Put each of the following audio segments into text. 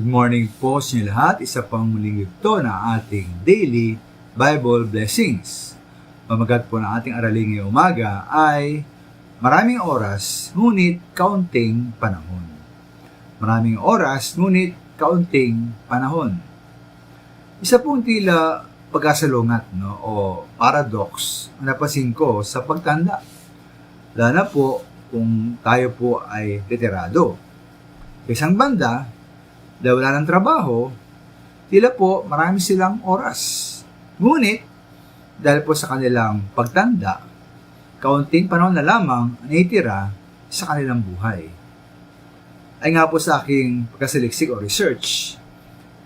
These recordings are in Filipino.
Good morning po sa inyo lahat. Isa pang muling yugto na ating Daily Bible Blessings. Pamagat po ng ating araling ngayong umaga ay maraming oras, ngunit kaunting panahon. Maraming oras, ngunit kaunting panahon. Isa pong tila pagkasalungat o paradox na napansin ko sa pagtanda. Lalo na po kung tayo po ay retirado. Sa isang banda, dahil wala ng trabaho, tila po marami silang oras. Ngunit, dahil po sa kanilang pagtanda, kaunting panahon na lamang ang naitira sa kanilang buhay. Ay nga po sa aking pagkasaliksik o research,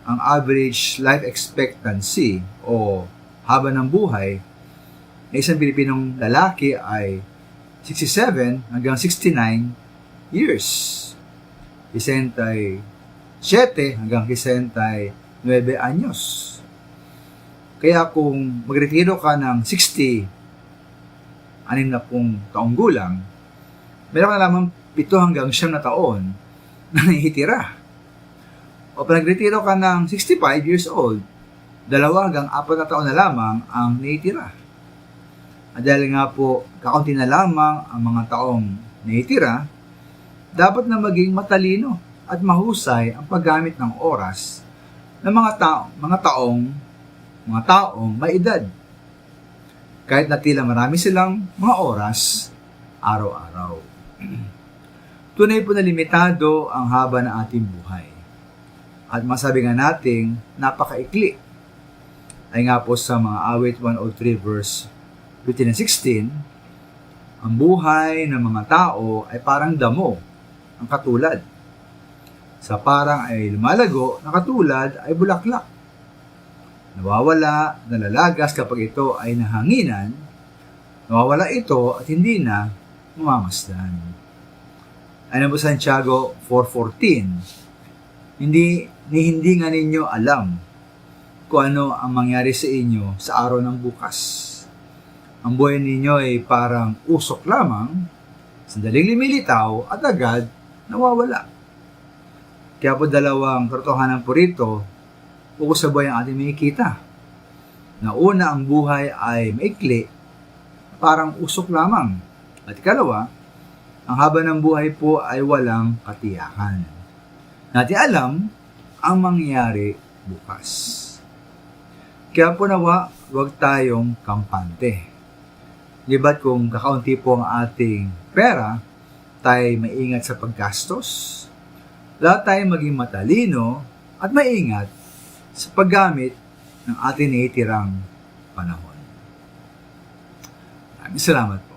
ang average life expectancy o haba ng buhay ng isang Pilipinong lalaki ay 67 hanggang 69 years. Isang ay 7 hanggang 69 anyos. Kaya kung magretiro ka ng 60, 60 taong gulang, meron ka na lamang 7 hanggang 9 na taon na naitira. O pag nagretiro ka ng 65 years old, 2 hanggang 4 na taon na lamang ang naitira. At dahil nga po, kakaunti na lamang ang mga taong naitira, dapat na maging matalino at mahusay ang paggamit ng oras ng mga taong may edad. Kahit na tila marami silang mga oras araw-araw. Tunay po na limitado ang haba ng ating buhay. At masabi nga nating napakaikli. Ay nga po sa mga awit 103 verse 15 and 16, ang buhay ng mga tao ay parang damo ang katulad. Sa parang ay lumalago na katulad ay bulaklak. Nawawala, nalalagas kapag ito ay nahanginan, nawawala ito at hindi na mamamasdan. Ayon po Santiago 4:14, hindi nga ninyo alam kung ano ang mangyari sa inyo sa araw ng bukas. Ang buhay ninyo ay parang usok lamang, sandaling lumilitaw at agad nawawala. Kaya po dalawang katotohanan po rito, ukos sa buhay ang ating makikita. Na una, ang buhay ay maikli, parang usok lamang. At ikalawa, ang haba ng buhay po ay walang katiyakan. Natin alam ang mangyayari bukas. Kaya po nawa, huwag tayong kampante. Libat kung kakaunti po ang ating pera, tayo maingat sa paggastos, lahat tayo maging matalino at maingat sa paggamit ng ating naitirang panahon. Maraming salamat po.